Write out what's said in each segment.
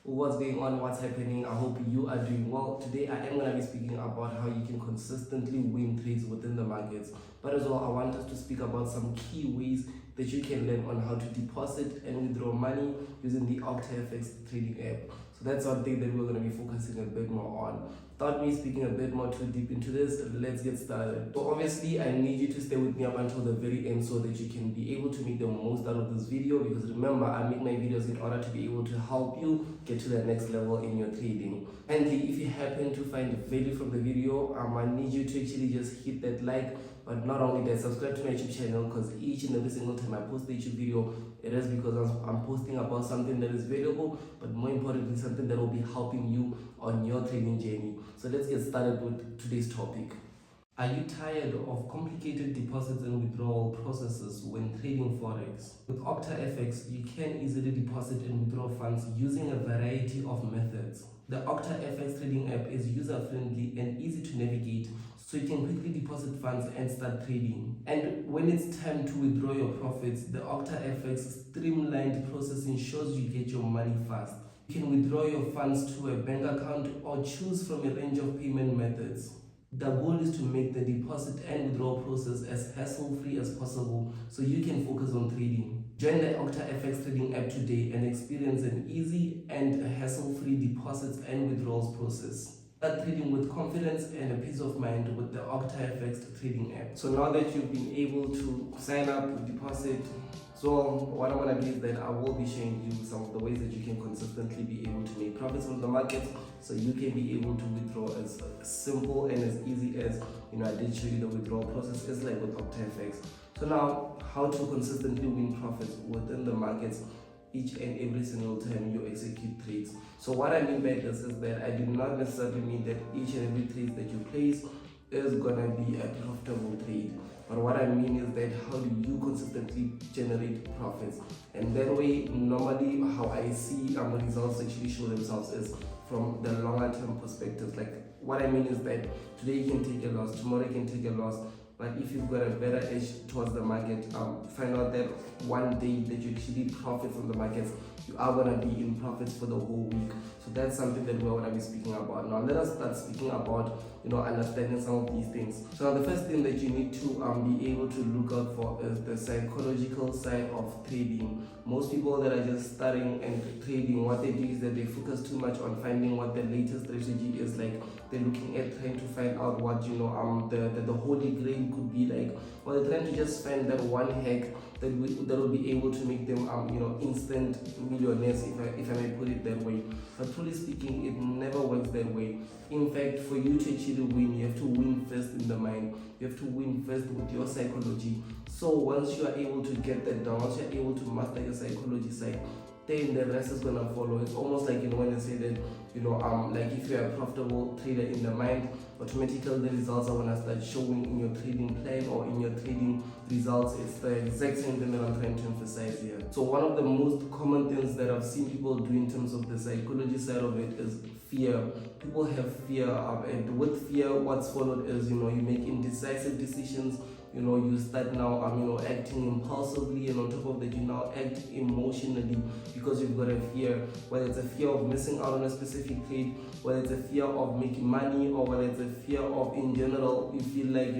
What's going on, what's happening? I hope you are doing well. Today I am going to be speaking about how you can consistently win trades within the markets, but as well I want us to speak about some key ways that you can learn on how to deposit and withdraw money using the OctaFx Trading App. So that's one thing that we're going to be focusing a bit more on. Without me speaking a bit more too deep into this, let's get started. So obviously I need you to stay with me up until the very end so that you can be able to make the most out of this video, because remember, I make my videos in order to be able to help you get to the next level in your trading. And if you happen to find value from the video, I need you to actually just hit that like, but not only that, subscribe to my YouTube channel, because each and every single time I post a YouTube video, it is because I'm posting about something that is valuable, but more importantly something that will be helping you on your trading journey. So let's get started with today's topic. Are you tired of complicated deposits and withdrawal processes when trading forex? With OctaFx, you can easily deposit and withdraw funds using a variety of methods. The OctaFx Trading App is user-friendly and easy to navigate, so you can quickly deposit funds and start trading. And when it's time to withdraw your profits, the OctaFx streamlined process ensures you get your money fast. You can withdraw your funds to a bank account or choose from a range of payment methods. The goal is to make the deposit and withdrawal process as hassle-free as possible so you can focus on trading. Join the OctaFx Trading App today and experience an easy and hassle-free deposits and withdrawals process. Start trading with confidence and a peace of mind with the OctaFx Trading App. So now that you've been able to sign up, deposit, so what I'm going to do is that I will be showing you some of the ways that you can consistently be able to make profits from the market, so you can be able to withdraw as simple and as easy as, I did show you the withdrawal process is like with OctaFx. So now, how to consistently win profits within the markets each and every single time you execute trades. So what I mean by this is that I do not necessarily mean that each and every trade that you place is gonna be a profitable trade, but what I mean is that how do you consistently generate profits? And that way, normally how I see results actually show themselves is from the longer term perspective. Like what I mean is that today you can take a loss, tomorrow you can take a loss, but if you've got a better edge towards the market, find out that one day that you actually profit from the markets, you are going to be in profits for the whole week. So that's something that we're going to be speaking about. Now let us start speaking about understanding some of these things. So now the first thing that you need to be able to look out for is the psychological side of trading. Most people that are just starting and trading, what they do is that they focus too much on finding what the latest strategy is. Like they're looking at trying to find out what the holy grail could be like, or they're trying to just find that one hack that will be able to make them instant millionaires, if I may put it that way. But truly speaking, it never works that way. In fact, for you to actually win, you have to win first in the mind. You have to win first with your psychology. So once you are able to get that down, once you're able to master your psychology side, then the rest is gonna follow. It's almost like when they say that like if you're a profitable trader in the mind, automatically the results are gonna start showing in your trading plan or in your trading results. It's the exact same thing that I'm trying to emphasize here. So one of the most common things that I've seen people do in terms of the psychology side of it is fear. People have fear, and with fear, what's followed is you make indecisive decisions. You start now acting impulsively, and on top of that you now act emotionally because you've got a fear, whether it's a fear of missing out on a specific trade, whether it's a fear of making money, or whether it's a fear of in general you feel like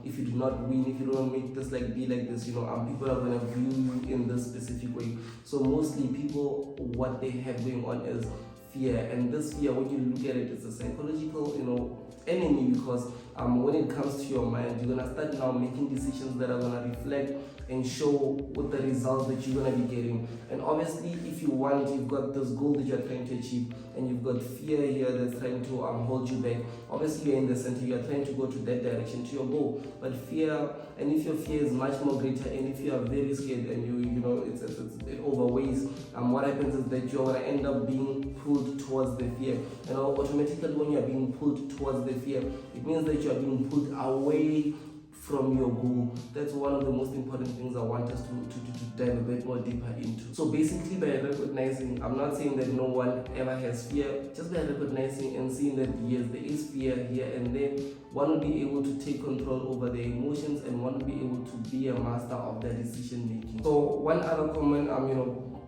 if you do not win, if you don't make this be like this, people are going to view you in this specific way. So mostly people, what they have going on is fear, and this fear, when you look at it, it's a psychological enemy, because when it comes to your mind, you're gonna start now making decisions that are gonna reflect and show what the results that you're gonna be getting. And obviously, if you've got this goal that you're trying to achieve, and you've got fear here that's trying to hold you back. Obviously, you're in the center, you're trying to go to that direction, to your goal. But fear, and if your fear is much more greater, and if you are very scared, and it overweighs, what happens is that you're gonna end up being pulled towards the fear. And automatically, when you're being pulled towards the fear, it means that you are being pulled away from your goal. That's one of the most important things I want us to dive a bit more deeper into. So basically, by recognizing, I'm not saying that no one ever has fear, just by recognizing and seeing that yes, there is fear here and there, one will be able to take control over their emotions, and one will be able to be a master of their decision making. So one other common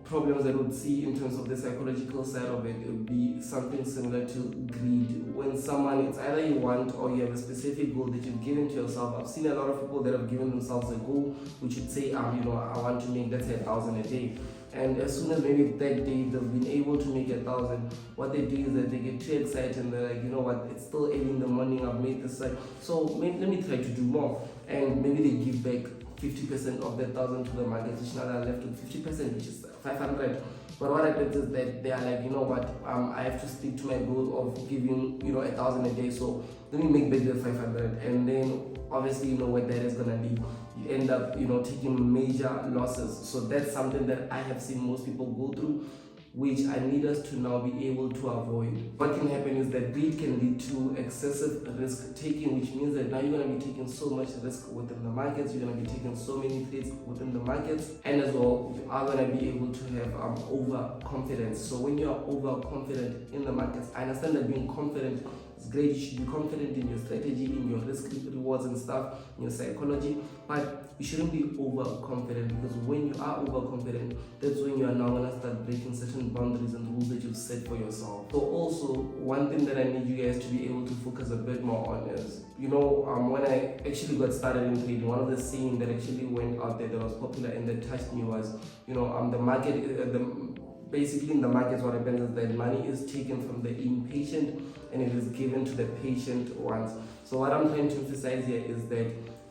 problems that would see in terms of the psychological side of it, it would be something similar to greed. When someone, it's either you want or you have a specific goal that you've given to yourself. I've seen a lot of people that have given themselves a goal, which would say, I want to make, let's say, 1,000 a day. And as soon as maybe that day they've been able to make 1,000, what they do is that they get too excited and they're like, you know what, it's still 8 in the morning, I've made this side, so let me try to do more. And maybe they give back 50% of that 1,000 to the market, which now they're left with 50%, which is 500. But what happens is that they are like, you know what, I have to stick to my goal of giving 1,000 a day, so let me make back the 500. And then obviously what that is gonna be, you end up taking major losses. So that's something that I have seen most people go through, which I need us to now be able to avoid. What can happen is that greed can lead to excessive risk taking, which means that now you're going to be taking so much risk within the markets, you're going to be taking so many trades within the markets, and as well, you are going to be able to have overconfidence. So when you are overconfident in the markets, I understand that being confident is great. You should be confident in your strategy, in your risk rewards and stuff, in your psychology, but you shouldn't be overconfident, because when you are overconfident, that's when you are now going to start breaking certain boundaries and rules that you've set for yourself. So also, one thing that I need you guys to be able to focus a bit more on is, when I actually got started in trading, one of the saying that actually went out there that was popular and that touched me was, the market, basically in the markets what happens is that money is taken from the impatient and it is given to the patient ones. So what I'm trying to emphasize here is that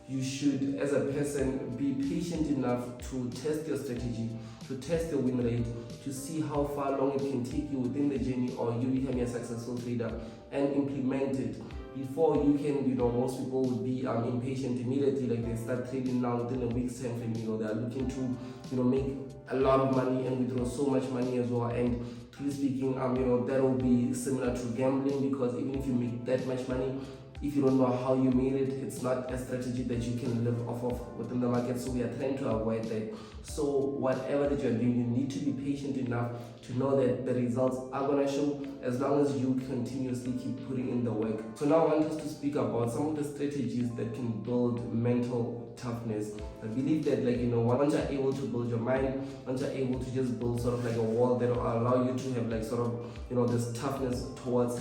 you should, as a person, be patient enough to test your strategy, to test your win rate, to see how far long it can take you within the journey or you become a successful trader, and implement it before you can, most people would be impatient immediately, like they start trading now within a week's time frame, they are looking to, make a lot of money and withdraw so much money as well. And truly speaking, that will be similar to gambling, because even if you make that much money, if you don't know how you made it, it's not a strategy that you can live off of within the market. So we are trying to avoid that. So whatever that you're doing, you need to be patient enough to know that the results are going to show, as long as you continuously keep putting in the work. So now I want us to speak about some of the strategies that can build mental toughness. I believe that, once you're able to build your mind, once you're able to just build sort of like a wall that will allow you to have this toughness towards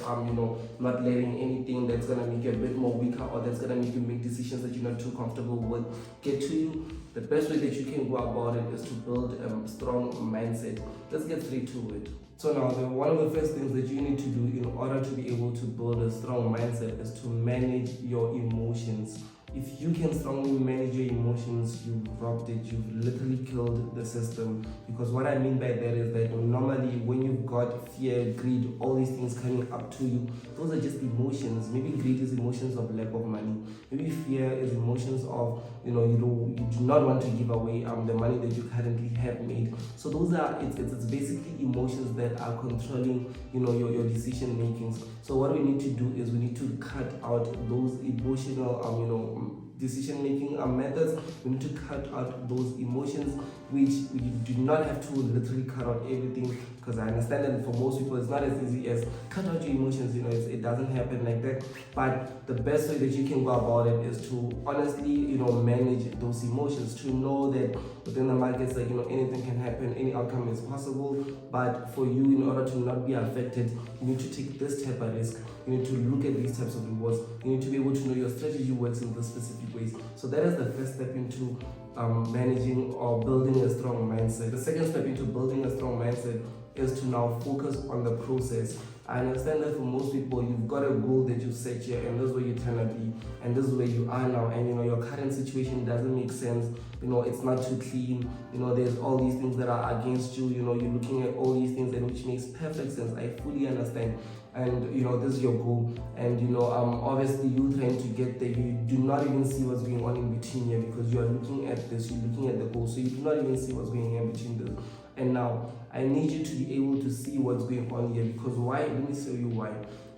not letting anything that's gonna make you a bit more weaker or that's gonna make you make decisions that you're not too comfortable with get to you. The best way that you can go about it is to build a strong mindset. Let's get straight to it. So now, one of the first things that you need to do in order to be able to build a strong mindset is to manage your emotions. If you can strongly manage your emotions, you've robbed it, you've literally killed the system. Because what I mean by that is that normally when you've got fear, greed, all these things coming up to you, those are just emotions. Maybe greed is emotions of lack of money. Maybe fear is emotions of, you do not want to give away the money that you currently have made. So those are, it's basically emotions that are controlling, your decision makings. So what we need to do is we need to cut out those emotional, decision making methods. We need to cut out those emotions, which we do not have to literally cut out everything, because I understand that for most people it's not as easy as cut out your emotions. It doesn't happen like that. But the best way that you can go about it is to honestly manage those emotions, to know that within the markets, anything can happen, any outcome is possible. But for you, in order to not be affected, you need to take this type of risk. You need to look at these types of rewards. You need to be able to know your strategy works in this specific ways. So that is the first step into managing or building a strong mindset. The second step into building a strong mindset is to now focus on the process. I understand that for most people, you've got a goal that you've set here, and this is where you're trying to be, and this is where you are now, and your current situation doesn't make sense. It's not too clean. There's all these things that are against you. You're looking at all these things, and which makes perfect sense. I fully understand. And this is your goal, and obviously you trying to get there, you do not even see what's going on in between here, because you are looking at this, you're looking at the goal, so you do not even see what's going on in between this. And now I need you to be able to see what's going on here, because why? Let me show you why.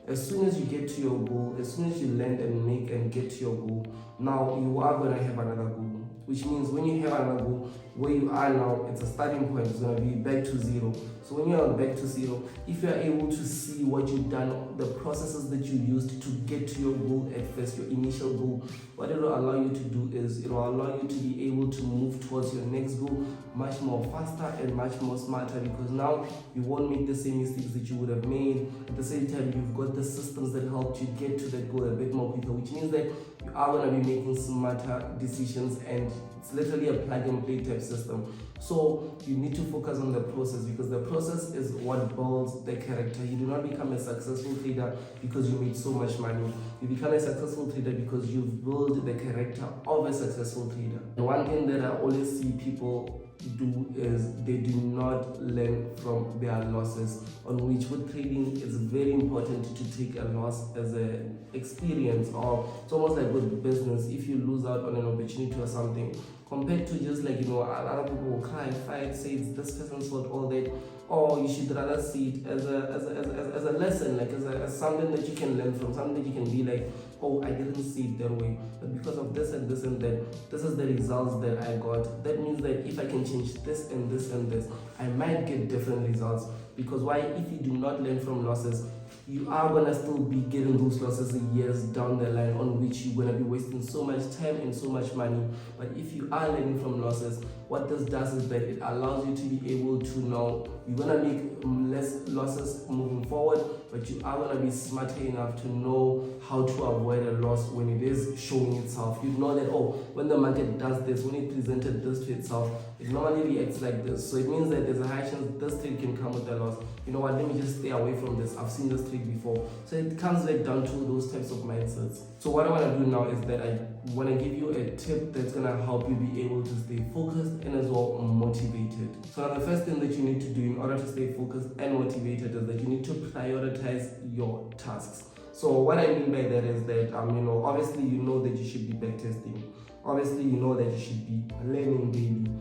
As soon as you get to your goal, as soon as you land and make and get to your goal, now you are going to have another goal, which means when you have another goal, where you are now, it's a starting point, it's going to be back to zero. So when you're back to zero, if you're able to see what you've done, the processes that you used to get to your goal at first, your initial goal, what it will allow you to do is it will allow you to be able to move towards your next goal much more faster and much more smarter, because now you won't make the same mistakes that you would have made. At the same time, you've got the systems that helped you get to that goal a bit more quicker, which means that you are going to be making smarter decisions, and it's literally a plug and play type system. So you need to focus on the process, because the process is what builds the character. You do not become a successful trader because you made so much money. You become a successful trader because you've built the character of a successful trader. And one thing that I always see people do is they do not learn from their losses, on which with trading it's very important to take a loss as an experience, or it's almost like with business. If you lose out on an opportunity or something, compared to just like, a lot of people will cry, fight, say it's this person's fault, all that, or you should rather see it as a lesson, like as something that you can learn from, something that you can be like, oh, I didn't see it that way, but because of this and this and that, this is the results that I got. That means that if I can change this and this and this, I might get different results. Because why? If you do not learn from losses, you are gonna still be getting those losses years down the line, on which you're gonna be wasting so much time and so much money. But if you are learning from losses, what this does is that it allows you to be able to know you're gonna make less losses moving forward, but you are gonna be smarter enough to know how to avoid a loss when it is showing itself. You know that, oh, when the market does this, when it presented this to itself, it normally reacts like this. So it means that there's a high chance this trade can come with a loss. You know what, let me just stay away from this. I've seen this trade before. So it comes like down to those types of mindsets. So what I want to do now is that I want to give you a tip that's going to help you be able to stay focused and as well motivated. So now the first thing that you need to do in order to stay focused and motivated is that you need to prioritize your tasks. So what I mean by that is that, obviously you know that you should be backtesting. Obviously you know that you should be learning daily.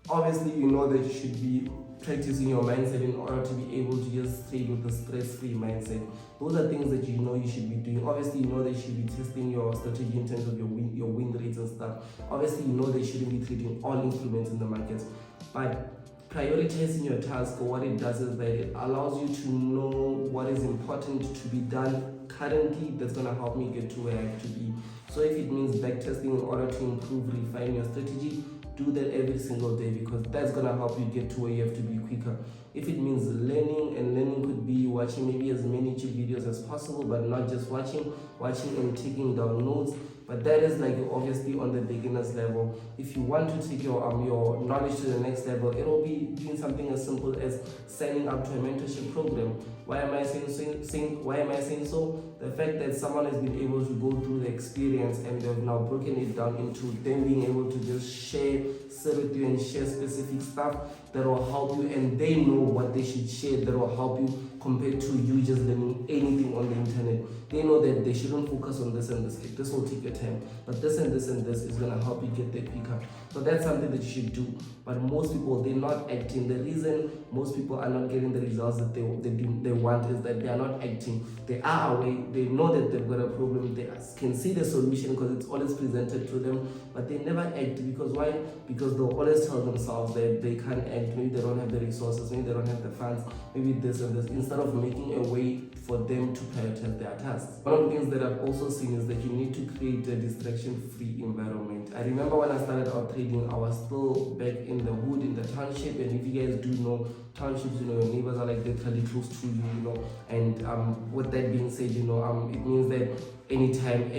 Obviously you know that you should be practicing your mindset in order to be able to just trade with a stress-free mindset. Those are things that you know you should be doing. Obviously, you know that you should be testing your strategy in terms of your win rates and stuff. Obviously, you know that you shouldn't be trading all instruments in the markets. But prioritizing your task, what it does is that it allows you to know what is important to be done currently that's going to help me get to where I have to be. So if it means backtesting in order to improve, refine your strategy, do that every single day, because that's going to help you get to where you have to be quicker. If it means learning, and learning could be watching maybe as many YouTube videos as possible, but not just watching and taking down notes. But that is like obviously on the beginner's level. If you want to take your knowledge to the next level, it will be doing something as simple as signing up to a mentorship program. Why am I saying so? The fact that someone has been able to go through the experience and they've now broken it down into them being able to just sit with you and share specific stuff that will help you, and they know what they should share that will help you compared to you just learning anything on the internet. They know that they shouldn't focus on this and this. This will take your time, but this and this and this is going to help you get there quicker. So that's something that you should do. But most people, they're not acting. The reason most people are not getting the results that they want is that they are not acting. They are aware. They know that they've got a problem. They can see the solution because it's always presented to them, but they never act. Because why? Because they'll always tell themselves that they can't act. Maybe they don't have the resources. Maybe they don't have the funds. Maybe this and this. Instead of making a way for them to prioritize their tasks. One of the things that I've also seen is that you need to create a distraction-free environment. I remember when I started out trading, I was still back in the hood, in the township, and if you guys do know townships, your neighbors are like literally close to you, and with that being said, it means that anytime,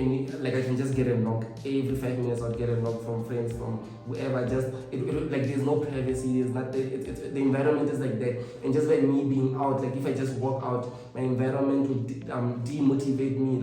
I can just get a knock every 5 minutes. I'll get a knock from friends, from whoever. Like there's no privacy. There's not the environment is like that, and just by me being out, like if I just walk out, my environment would demotivate me.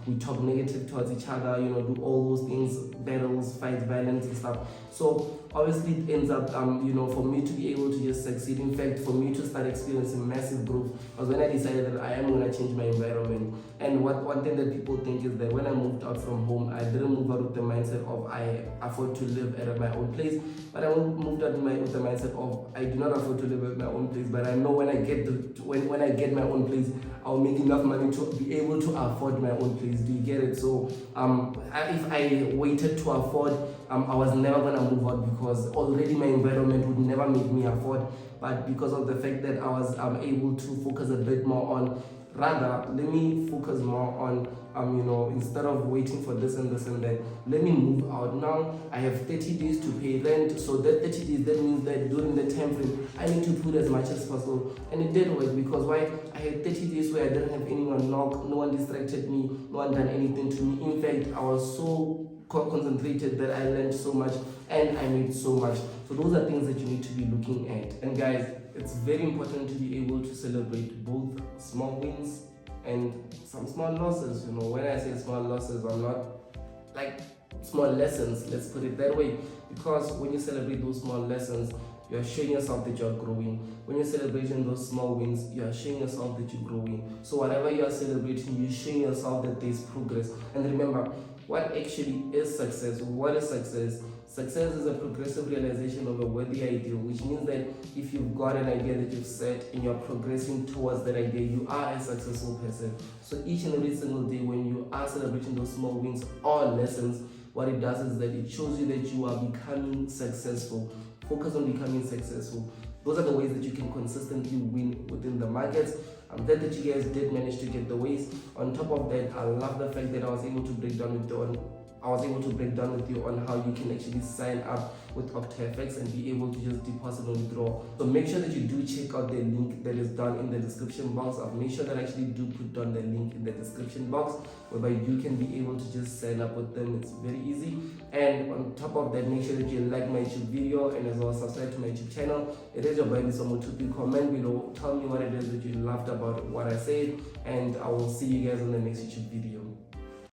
We talk negative towards each other. Do all those things, battles, fights, violence and stuff. So obviously it ends up, for me to be able to just succeed. In fact, for me to start experiencing massive growth was when I decided that I am going to change my environment. And one thing that people think is that when I moved out from home, I didn't move out with the mindset of I afford to live at my own place, but I moved out with the mindset of I do not afford to live at my own place, but I know when I get my own place, I'll make enough money to be able to afford my own place. Do you get it? So if I waited to afford I was never gonna move out because already my environment would never make me afford. But because of the fact that I was able to focus a bit more on, rather, let me focus more on, instead of waiting for this and this and that, let me move out now. I have 30 days to pay rent, so that 30 days, that means that during the time frame, I need to put as much as possible. And it did work, because why? I had 30 days where I didn't have anyone knock, no one distracted me, no one done anything to me. In fact, I was so concentrated that I learned so much and I made so much. So those are things that you need to be looking at. And guys, it's very important to be able to celebrate both small wins and some small losses. When I say small losses, I'm not like small lessons, let's put it that way, because when you celebrate those small lessons, you are showing yourself that you are growing. When you're celebrating those small wins, you are showing yourself that you're growing. So whatever you are celebrating, you're showing yourself that there's progress. And remember, what actually is success? What is success? Success is a progressive realization of a worthy ideal, which means that if you've got an idea that you've set and you're progressing towards that idea, you are a successful person. So each and every single day when you are celebrating those small wins or lessons, what it does is that it shows you that you are becoming successful. Focus on becoming successful. Those are the ways that you can consistently win within the markets. I'm glad that you guys did manage to get the ways. On top of that, I love the fact that I was able to break down with you on how you can actually sign up with OctaFx and be able to just deposit and withdraw. So make sure that you do check out the link that is down in the description box. I've made sure that I actually do put down the link in the description box, whereby you can be able to just sign up with them. It's very easy. And on top of that, make sure that you like my YouTube video and as well subscribe to my YouTube channel. It is your boy Mutupi. Comment below, tell me what it is that you loved about what I said, and I will see you guys on the next YouTube video.